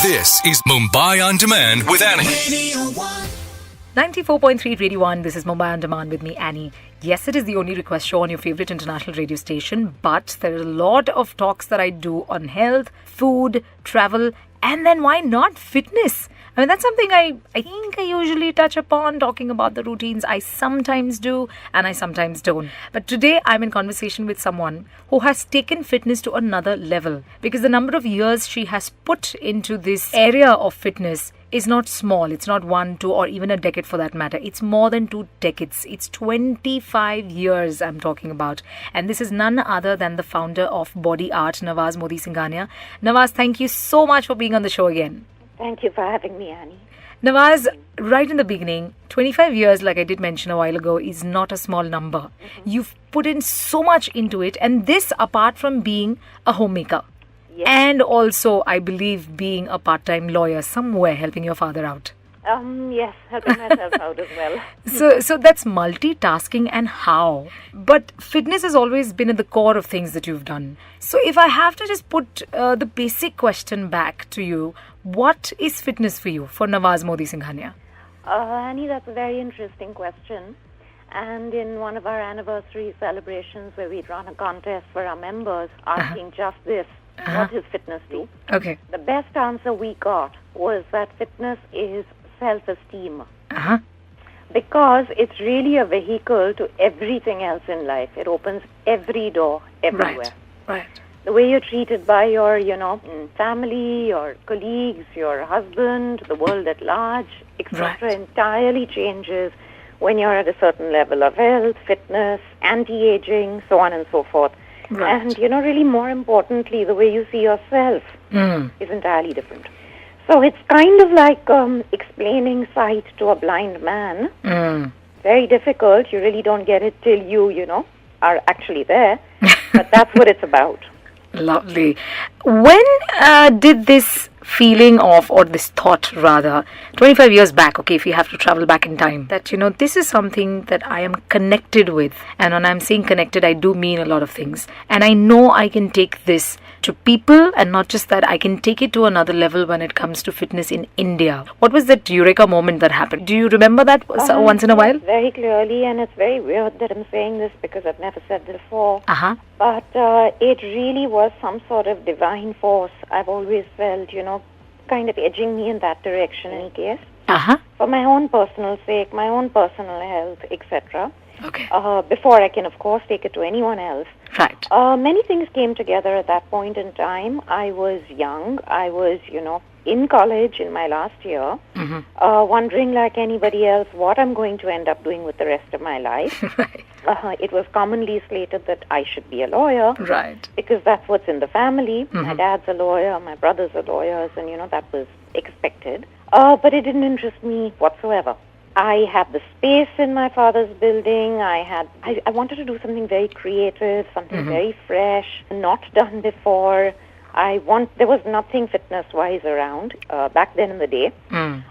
This is Mumbai On Demand with Annie. 94.3 Radio 1, this is Mumbai On Demand with me, Annie. Yes, it is the only request show on your favorite international radio station, but there are a lot of talks that I do on health, food, travel, and then why not fitness? I mean, that's something I think I usually touch upon, talking about the routines I sometimes do and I sometimes don't. But today I'm in conversation with someone who has taken fitness to another level, because the number of years she has put into this area of fitness is not small. It's not 1, 2, or even a decade for that matter. It's more than 2 decades. It's 25 years I'm talking about. And this is none other than the founder of Body Art, Nawaz Singhania. Nawaz, thank you so much for being on the show again. Thank you for having me, Annie. Nawaz, right in the beginning, 25 years, like I did mention a while ago, is not a small number. Mm-hmm. You've put in so much into it, and this apart from being a homemaker. Yes. And also, I believe, being a part-time lawyer somewhere helping your father out. Yes, helping myself out as well. So that's multitasking and how. But fitness has always been at the core of things that you've done. So if I have to just put the basic question back to you, what is fitness for you, for Nawaz Singhania? Annie, that's a very interesting question. And in one of our anniversary celebrations where we'd run a contest for our members asking just this, what is fitness to? Okay. The best answer we got was that fitness is self-esteem. Because it's really a vehicle to everything else in life. It opens every door, everywhere. Right. The way you're treated by your, family, your colleagues, your husband, the world at large, etc. entirely changes when you're at a certain level of health, fitness, anti-aging, so on and so forth. Right. And, really more importantly, the way you see yourself is entirely different. So it's kind of like explaining sight to a blind man. Very difficult. You really don't get it till you are actually there. But that's what it's about. Lovely. When did this feeling of, or this thought rather, 25 years back, okay, if you have to travel back in time, that, this is something that I am connected with. And when I'm saying connected, I do mean a lot of things. And I know I can take this to people, and not just that, I can take it to another level when it comes to fitness in India. What was that eureka moment that happened? Do you remember that once in a while? Very clearly, and it's very weird that I'm saying this because I've never said this before. But it really was some sort of divine force. I've always felt, kind of edging me in that direction in any case. For my own personal sake, my own personal health, etc. Okay. Before I can, of course, take it to anyone else. Right. Many things came together at that point in time. I was young. I was, in college in my last year, wondering like anybody else what I'm going to end up doing with the rest of my life. Right. It was commonly slated that I should be a lawyer. Right. Because that's what's in the family. My dad's a lawyer, my brothers are lawyers, and, that was expected. But it didn't interest me whatsoever. I had the space in my father's building. I wanted to do something very creative, something very fresh, not done before. There was nothing fitness-wise around back then in the day.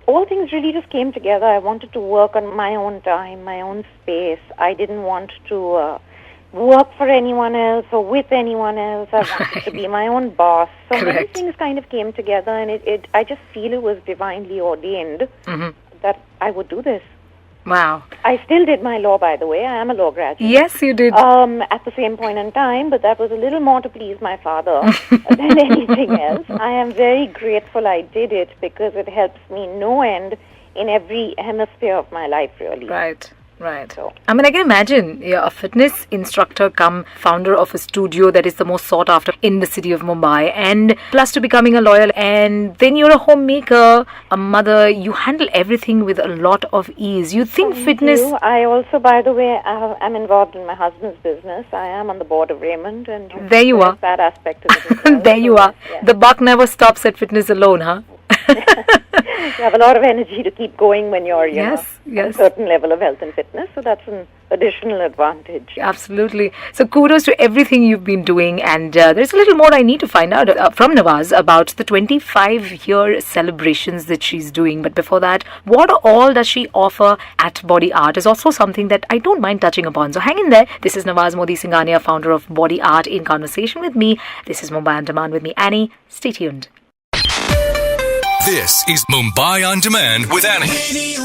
All things really just came together. I wanted to work on my own time, my own space. I didn't want to work for anyone else or with anyone else. I wanted to be my own boss. So many things kind of came together, and I just feel it was divinely ordained that I would do this. Wow. I still did my law, by the way. I am a law graduate. Yes, you did. At the same point in time, but that was a little more to please my father than anything else. I am very grateful I did it because it helps me no end in every hemisphere of my life, really. Right. So, I mean, I can imagine you're a fitness instructor come founder of a studio that is the most sought after in the city of Mumbai, and plus to becoming a lawyer, and then you're a homemaker, a mother. You handle everything with a lot of ease. You think fitness... I also, by the way, I'm involved in my husband's business. I am on the board of Raymond, and there you are. That aspect of it as well. There you are. Yeah. The buck never stops at fitness alone, huh? You have a lot of energy to keep going when you're, yes. at a certain level of health and fitness. So that's an additional advantage. Absolutely. So kudos to everything you've been doing. And there's a little more I need to find out from Nawaz about the 25-year celebrations that she's doing. But before that, what all does she offer at Body Art is also something that I don't mind touching upon. So hang in there. This is Nawaz Singhania, founder of Body Art, in conversation with me. This is Mumbai On Demand with me, Annie. Stay tuned. This is Mumbai On Demand with Annie.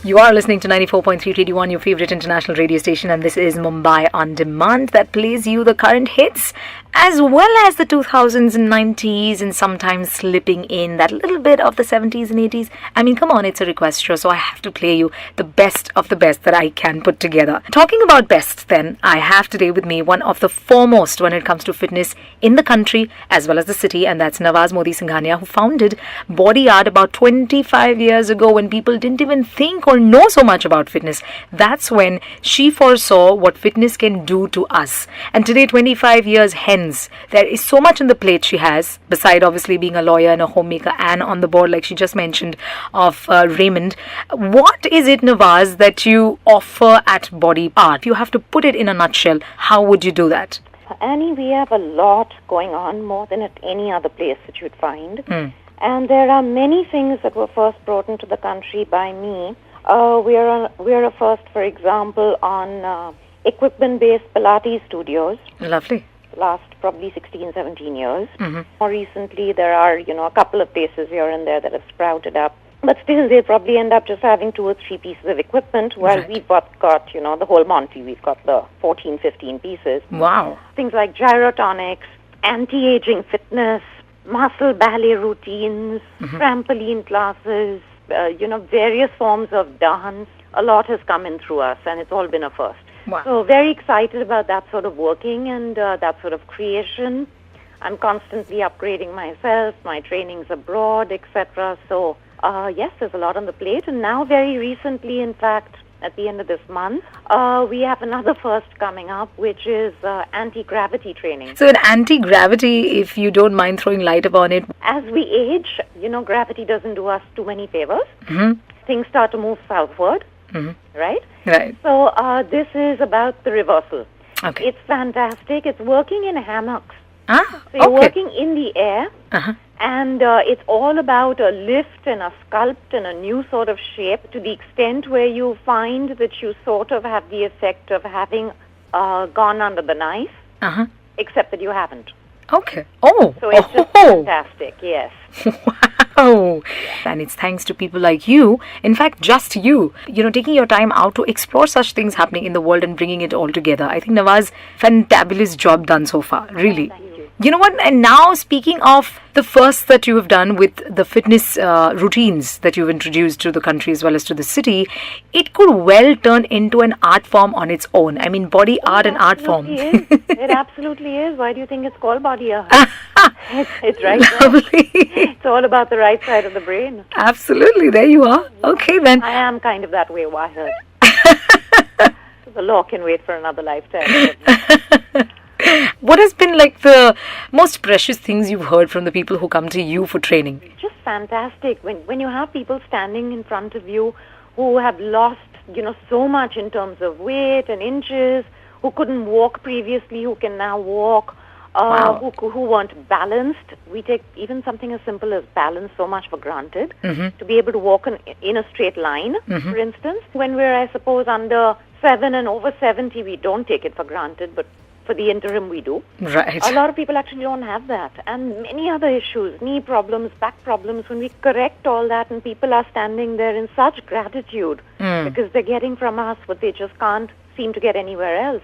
You are listening to 94.3 Radio 1, your favorite international radio station, and this is Mumbai On Demand that plays you the current hits as well as the 2000s and 90s and sometimes slipping in that little bit of the 70s and 80s. I mean, come on, it's a request show, so I have to play you the best of the best that I can put together. Talking about best then, I have today with me one of the foremost when it comes to fitness in the country as well as the city, and that's Nawaz Singhania, who founded Body Art about 25 years ago when people didn't even think or know so much about fitness. That's when she foresaw what fitness can do to us. And today, 25 years hence, there is so much on the plate she has, beside obviously being a lawyer and a homemaker and on the board, like she just mentioned, of Raymond. What is it, Nawaz, that you offer at Body Art? If you have to put it in a nutshell, how would you do that? Annie, we have a lot going on, more than at any other place that you'd find. And there are many things that were first brought into the country by me. We are a first, for example, on equipment-based Pilates studios. Lovely. Last probably 16, 17 years. More recently, there are, a couple of places here and there that have sprouted up. But still, they probably end up just having 2 or 3 pieces of equipment, while Right. we've got, the whole Monty. We've got the 14, 15 pieces. Wow. Things like gyrotonics, anti-aging fitness, muscle ballet routines, trampoline classes, various forms of dance. A lot has come in through us, and it's all been a first. Wow. So very excited about that sort of working and that sort of creation. I'm constantly upgrading myself, my trainings abroad, etc. So, yes, there's a lot on the plate. And now very recently, in fact, at the end of this month, we have another first coming up, which is anti-gravity training. So in anti-gravity, if you don't mind throwing light upon it. As we age, gravity doesn't do us too many favors. Things start to move southward, right? Right. So this is about the reversal. Okay. It's fantastic. It's working in hammocks. Ah, So you're okay. working in the air, and it's all about a lift and a sculpt and a new sort of shape, to the extent where you find that you sort of have the effect of having gone under the knife, except that you haven't. Okay. Oh. So it's just fantastic, yes. Wow. And it's thanks to people like you, in fact, just you, taking your time out to explore such things happening in the world and bringing it all together. I think Nawaz, fantabulous job done so far, really. Thank you. You know what? And now, speaking of the first that you have done with the fitness routines that you've introduced to the country as well as to the city, it could well turn into an art form on its own. I mean, body art and art form. It absolutely is. Why do you think it's called body art? It's right there. Lovely. It's all about the right side of the brain. Absolutely. There you are. Okay, then. I am kind of that way wired. The law can wait for another lifetime. What has been like the most precious things you've heard from the people who come to you for training? Just fantastic. When you have people standing in front of you who have lost, so much in terms of weight and inches, who couldn't walk previously, who can now walk, Wow. who weren't balanced. We take even something as simple as balance so much for granted. To be able to walk in a straight line, for instance. When we're, I suppose, under 7 and over 70, we don't take it for granted, but for the interim we do. Right. A lot of people actually don't have that. And many other issues, knee problems, back problems, when we correct all that and people are standing there in such gratitude because they're getting from us what they just can't seem to get anywhere else.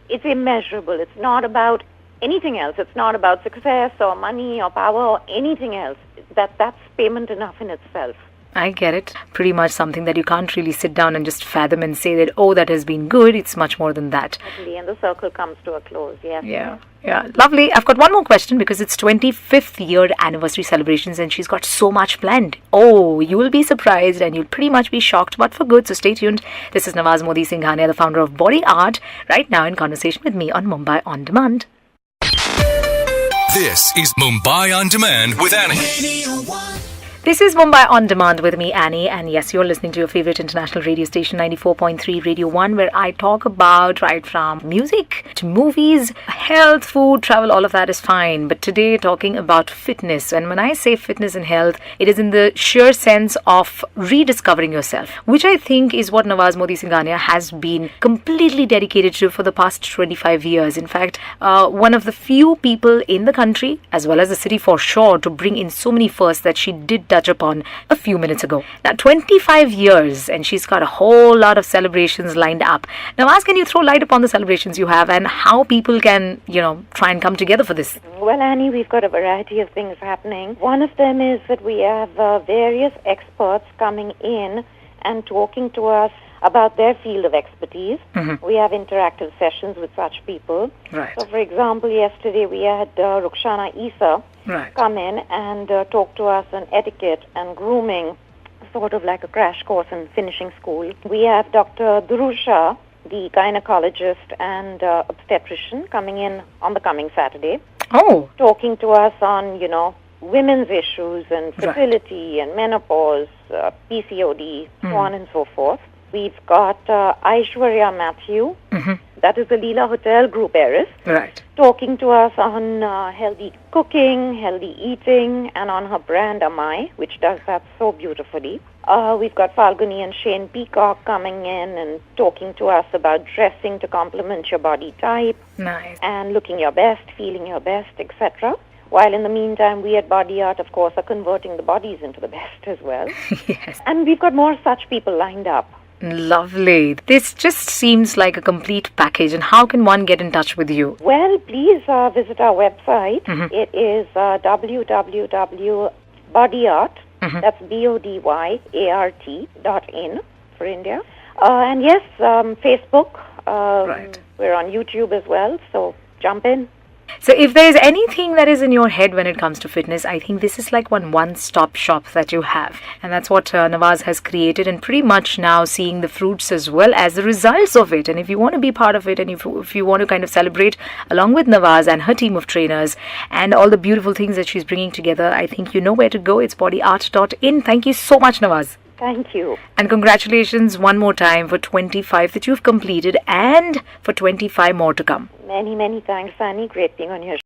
It's immeasurable. It's not about anything else. It's not about success or money or power or anything else. That's payment enough in itself. I get it. Pretty much something that you can't really sit down and just fathom and say that, oh, that has been good. It's much more than that. And the circle comes to a close, yes. Yeah. Lovely. I've got one more question because it's 25th year anniversary celebrations and she's got so much planned. Oh, you will be surprised and you'll pretty much be shocked, but for good. So stay tuned. This is Nawaz Singhania, the founder of Body Art, right now in conversation with me on Mumbai On Demand. This is Mumbai On Demand with Annie. This is Mumbai On Demand with me, Annie, and yes, you're listening to your favorite international radio station, 94.3 Radio 1, where I talk about right from music to movies, health, food, travel, all of that is fine. But today, talking about fitness. And when I say fitness and health, it is in the sheer sense of rediscovering yourself, which I think is what Nawaz Singhania has been completely dedicated to for the past 25 years. In fact, one of the few people in the country, as well as the city for sure, to bring in so many firsts that she did touch upon a few minutes ago. Now, 25 years, and she's got a whole lot of celebrations lined up. Nawaz, can you throw light upon the celebrations you have and how people can, try and come together for this? Well, Annie, we've got a variety of things happening. One of them is that we have various experts coming in and talking to us about their field of expertise. We have interactive sessions with such people. Right. So, for example, yesterday we had Rukhsana Isa come in and talk to us on etiquette and grooming, sort of like a crash course in finishing school. We have Dr. Durusha, the gynecologist and obstetrician, coming in on the coming Saturday. Oh. Talking to us on, women's issues and fertility and menopause, PCOD, so on and so forth. We've got Aishwarya Matthew, that is the Leela Hotel group heiress, talking to us on healthy cooking, healthy eating, and on her brand Amai, which does that so beautifully. We've got Falguni and Shane Peacock coming in and talking to us about dressing to complement your body type. Nice. And looking your best, feeling your best, etc. While in the meantime, we at Body Art, of course, are converting the bodies into the best as well. Yes. And we've got more such people lined up. Lovely. This just seems like a complete package. And how can one get in touch with you? Well, please visit our website. It is www.bodyart, that's BODYART.in for India. And yes, Facebook. We're on YouTube as well, so jump in. So if there's anything that is in your head when it comes to fitness, I think this is like one-stop shop that you have. And that's what Nawaz has created, and pretty much now seeing the fruits as well as the results of it. And if you want to be part of it, and if you want to kind of celebrate along with Nawaz and her team of trainers and all the beautiful things that she's bringing together, I think you know where to go. It's bodyart.in. Thank you so much, Nawaz. Thank you. And congratulations one more time for 25 that you've completed and for 25 more to come. Many, many thanks, Annie. Great being on your show.